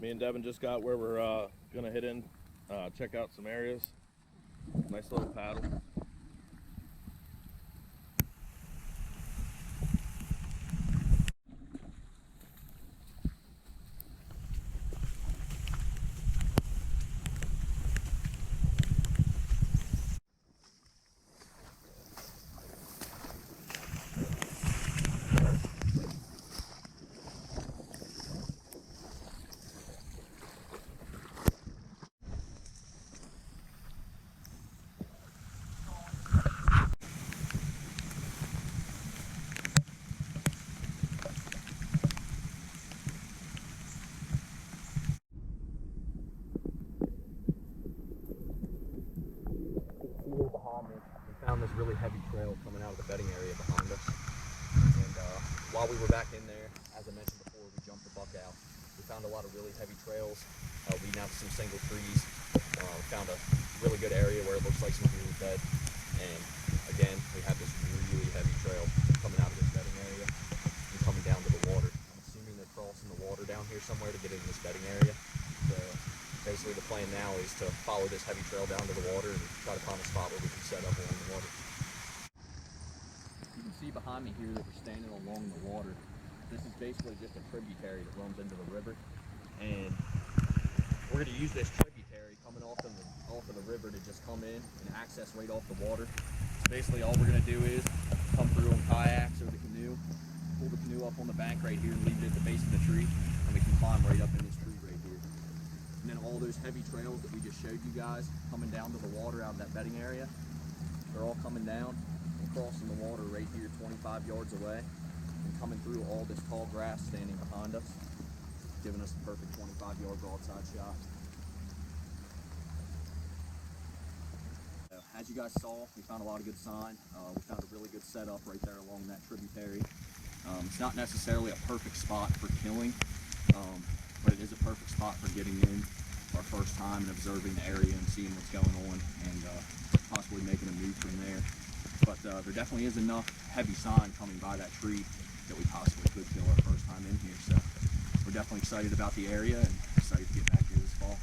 Me and Devin just got where we're gonna hit in, check out some areas. Nice little paddle. We found this really heavy trail coming out of the bedding area behind us. And while we were back in there, as I mentioned before, we jumped the buck out. We found a lot of really heavy trails leading out to some single trees. We found a really good area where it looks like some deer bed. And again, we have this really heavy trail coming out of this bedding area and coming down to the water. I'm assuming they're crossing the water down here somewhere to get into this bedding area. So basically the plan now is to follow this heavy trail down to the water and try to find a spot where we can set up along the water. You can see behind me here that we're standing along the water. This is basically just a tributary that runs into the river. And we're going to use this tributary coming off of the river to just come in and access right off the water. Basically all we're going to do is come through on kayaks or the canoe, pull the canoe up on the bank right here and leave it at the base of the tree, and we can climb right up in this tree right here. And then all those heavy trails that we just showed you guys coming down to the water out of that bedding area, they're all coming down and crossing the water right here 25 yards away and coming through all this tall grass standing behind us, giving us a perfect 25-yard broadside shot. As you guys saw, we found a lot of good sign. We found a really good setup right there along that tributary. It's not necessarily a perfect spot for killing, but it is a perfect spot for getting in our first time and observing the area and seeing what's going on and possibly making a move from there. But there definitely is enough heavy sign coming by that tree that we possibly could kill our first time in here. So we're definitely excited about the area and excited to get back here this fall.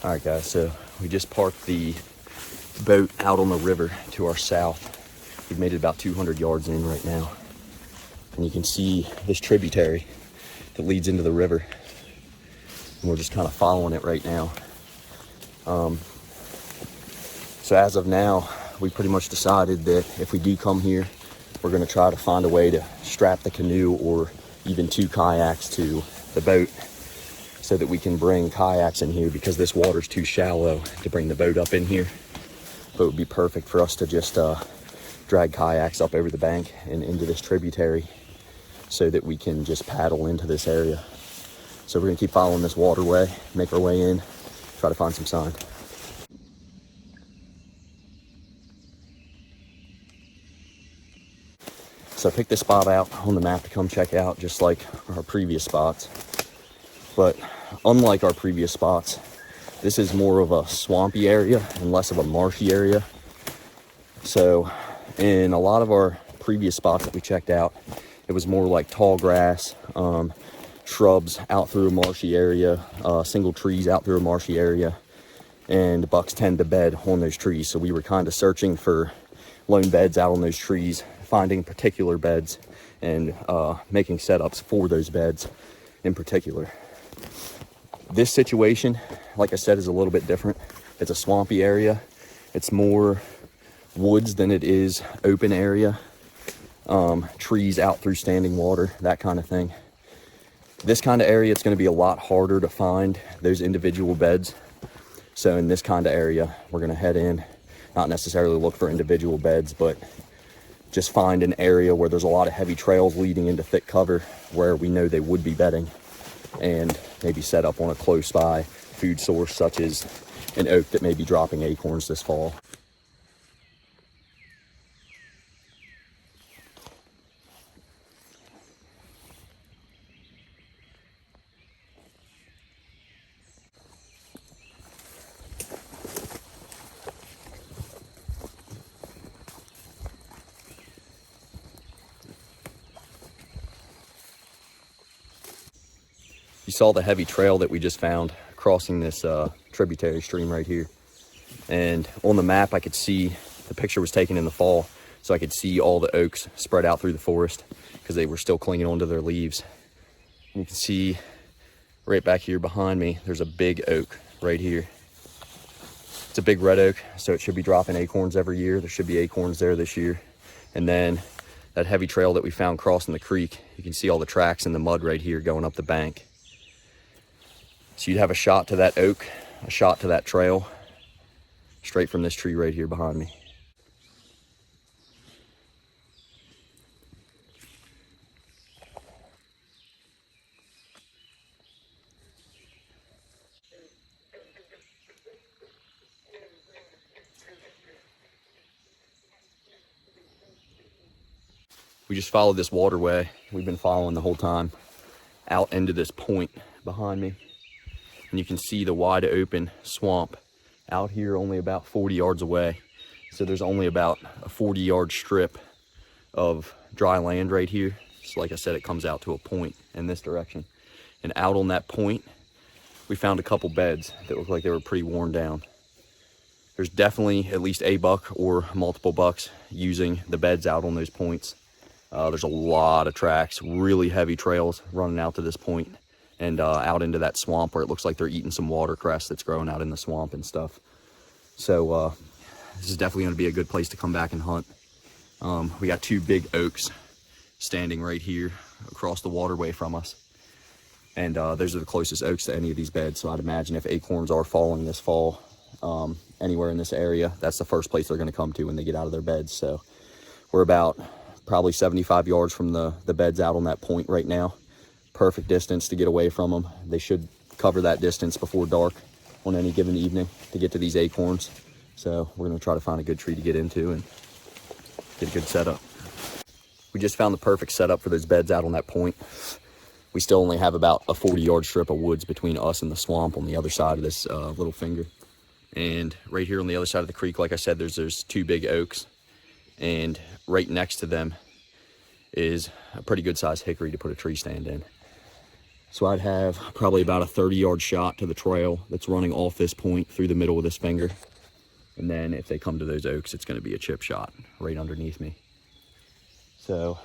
All right, guys, so we just parked the boat out on the river to our south. We've made it about 200 yards in right now. And you can see this tributary that leads into the river. And we're just kind of following it right now. So as of now, we pretty much decided that if we do come here, we're gonna try to find a way to strap the canoe or even 2 kayaks to the boat, so that we can bring kayaks in here, because this water's too shallow to bring the boat up in here. But it would be perfect for us to just drag kayaks up over the bank and into this tributary so that we can just paddle into this area. So we're gonna keep following this waterway, make our way in, try to find some sign. So I picked this spot out on the map to come check out, just like our previous spots. But unlike our previous spots, this is more of a swampy area and less of a marshy area. So in a lot of our previous spots that we checked out, it was more like tall grass, shrubs out through a marshy area, single trees out through a marshy area, and bucks tend to bed on those trees. So we were kind of searching for lone beds out on those trees, finding particular beds and making setups for those beds in particular. This situation, like I said, is a little bit different. It's a swampy area. It's more woods than it is open area. Trees out through standing water, that kind of thing. This kind of area, it's going to be a lot harder to find those individual beds. So in this kind of area, we're going to head in, not necessarily look for individual beds, but just find an area where there's a lot of heavy trails leading into thick cover where we know they would be bedding, and maybe set up on a close by food source such as an oak that may be dropping acorns this fall. You saw the heavy trail that we just found crossing this tributary stream right here. And on the map, I could see, the picture was taken in the fall, so I could see all the oaks spread out through the forest because they were still clinging onto their leaves. You can see right back here behind me, there's a big oak right here. It's a big red oak, so it should be dropping acorns every year. There should be acorns there this year. And then that heavy trail that we found crossing the creek, you can see all the tracks in the mud right here going up the bank. So you'd have a shot to that oak, a shot to that trail, straight from this tree right here behind me. We just followed this waterway we've been following the whole time out into this point behind me. And you can see the wide open swamp out here only about 40 yards away. So there's only about a 40-yard strip of dry land right here. So like I said, it comes out to a point in this direction. And out on that point, we found a couple beds that looked like they were pretty worn down. There's definitely at least a buck or multiple bucks using the beds out on those points. There's a lot of tracks, really heavy trails running out to this point and out into that swamp where it looks like they're eating some watercress that's growing out in the swamp and stuff. So this is definitely going to be a good place to come back and hunt. We got two big oaks standing right here across the waterway from us. And those are the closest oaks to any of these beds. So I'd imagine if acorns are falling this fall anywhere in this area, that's the first place they're going to come to when they get out of their beds. So we're about probably 75 yards from the beds out on that point right now. Perfect distance to get away from them. They should cover that distance before dark on any given evening to get to these acorns. So we're going to try to find a good tree to get into and get a good setup. We just found the perfect setup for those beds out on that point. We still only have about a 40-yard strip of woods between us and the swamp on the other side of this little finger. And right here on the other side of the creek, like I said, there's two big oaks. And right next to them is a pretty good sized hickory to put a tree stand in. So I'd have probably about a 30-yard shot to the trail that's running off this point through the middle of this finger. And then if they come to those oaks, it's going to be a chip shot right underneath me. So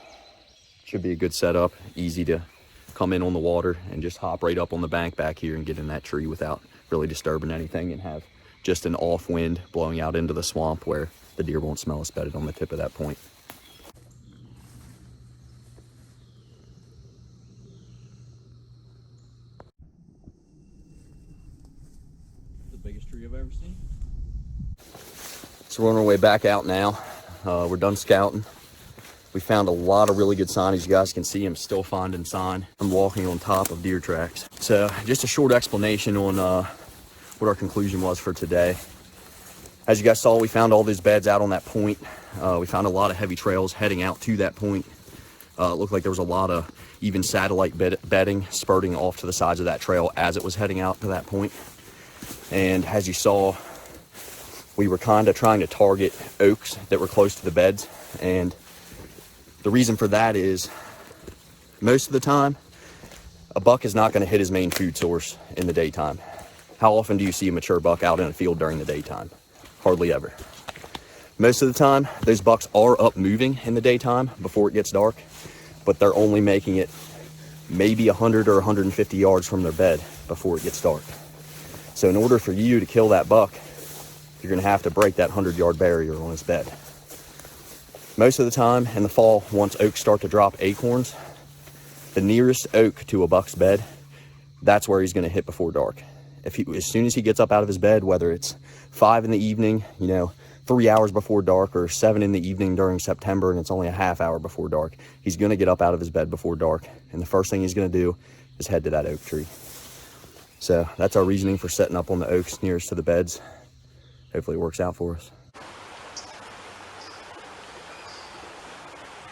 should be a good setup, easy to come in on the water and just hop right up on the bank back here and get in that tree without really disturbing anything, and have just an off wind blowing out into the swamp where the deer won't smell us bedded on the tip of that point. The biggest tree I've ever seen. So we're on our way back out now. We're done scouting. We found a lot of really good sign. As you guys can see, I'm still finding sign. I'm walking on top of deer tracks. So just a short explanation on what our conclusion was for today. As you guys saw, we found all these beds out on that point. We found a lot of heavy trails heading out to that point. It looked like there was a lot of even satellite bedding spurting off to the sides of that trail as it was heading out to that point. And as you saw, we were kind of trying to target oaks that were close to the beds. And the reason for that is most of the time, a buck is not going to hit his main food source in the daytime. How often do you see a mature buck out in a field during the daytime? Hardly ever. Most of the time, those bucks are up moving in the daytime before it gets dark, but they're only making it maybe 100 or 150 yards from their bed before it gets dark. So in order for you to kill that buck, you're gonna have to break that 100-yard barrier on his bed. Most of the time in the fall, once oaks start to drop acorns, the nearest oak to a buck's bed, that's where he's gonna hit before dark. As soon as he gets up out of his bed, whether it's 5 in the evening, 3 hours before dark, or 7 in the evening during September and it's only a half hour before dark, he's gonna get up out of his bed before dark. And the first thing he's gonna do is head to that oak tree. So that's our reasoning for setting up on the oaks nearest to the beds. Hopefully it works out for us.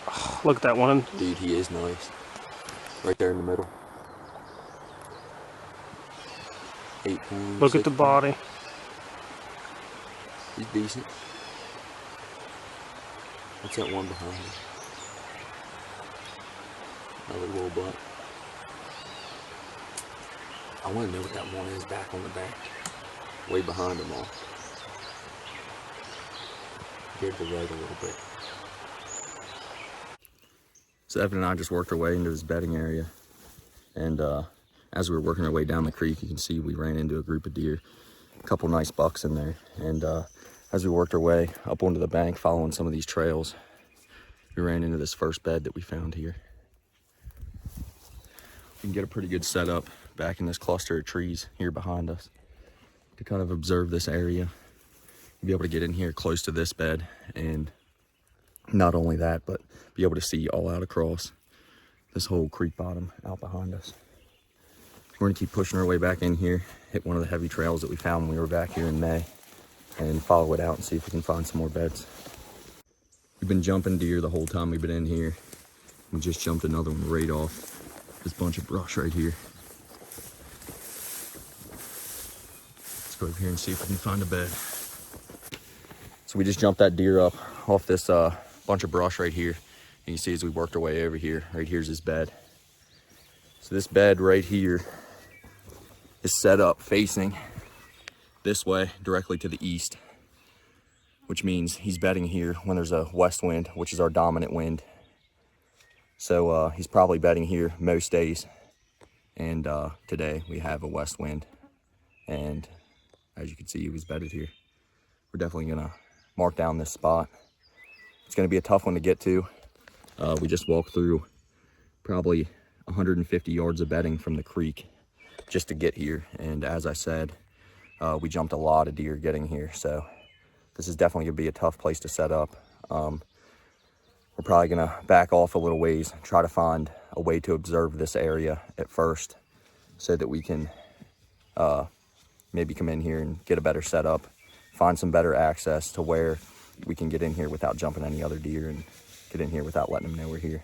Oh, look at that one. Dude, he is nice. Right there in the middle. 8 points. Look at the body. He's decent. What's that one behind him? Another little buck. I want to know what that one is back on the bank. Way behind them all. Geared to the right a little bit. So Evan and I just worked our way into this bedding area. And as we were working our way down the creek, you can see we ran into a group of deer. A couple nice bucks in there. And as we worked our way up onto the bank, following some of these trails, we ran into this first bed that we found here. We can get a pretty good setup back in this cluster of trees here behind us to kind of observe this area. Be able to get in here close to this bed, and not only that, but be able to see all out across this whole creek bottom out behind us. We're gonna keep pushing our way back in here, hit one of the heavy trails that we found when we were back here in May, and follow it out and see if we can find some more beds. We've been jumping deer the whole time we've been in here. We just jumped another one right off this bunch of brush right here. Let's go over here and see if we can find a bed. So we just jumped that deer up off this bunch of brush right here. You can see as we worked our way over here, right here's his bed. So this bed right here is set up facing this way directly to the east, which means he's bedding here when there's a west wind, which is our dominant wind. So he's probably bedding here most days. And today we have a west wind. And as you can see, he was bedded here. We're definitely gonna mark down this spot. It's gonna be a tough one to get to. We just walked through probably 150 yards of bedding from the creek just to get here. And as I said, we jumped a lot of deer getting here. So this is definitely gonna be a tough place to set up. We're probably gonna back off a little ways, try to find a way to observe this area at first so that we can maybe come in here and get a better setup, find some better access to where we can get in here without jumping any other deer and get in here without letting them know we're here.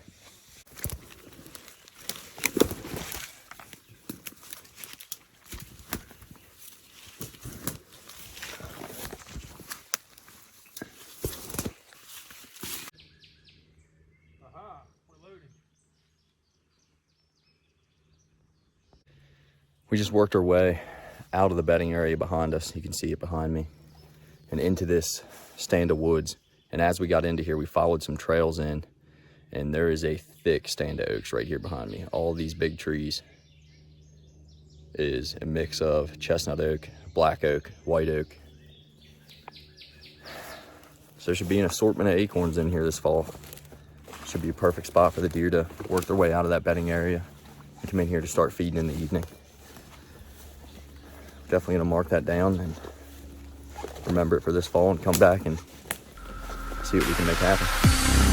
We just worked our way out of the bedding area behind us. You can see it behind me, and into this stand of woods. And as we got into here, we followed some trails in, and there is a thick stand of oaks right here behind me. All these big trees is a mix of chestnut oak, black oak, white oak. So there should be an assortment of acorns in here this fall. Should be a perfect spot for the deer to work their way out of that bedding area and come in here to start feeding in the evening. Definitely gonna mark that down and remember it for this fall and come back and see what we can make happen.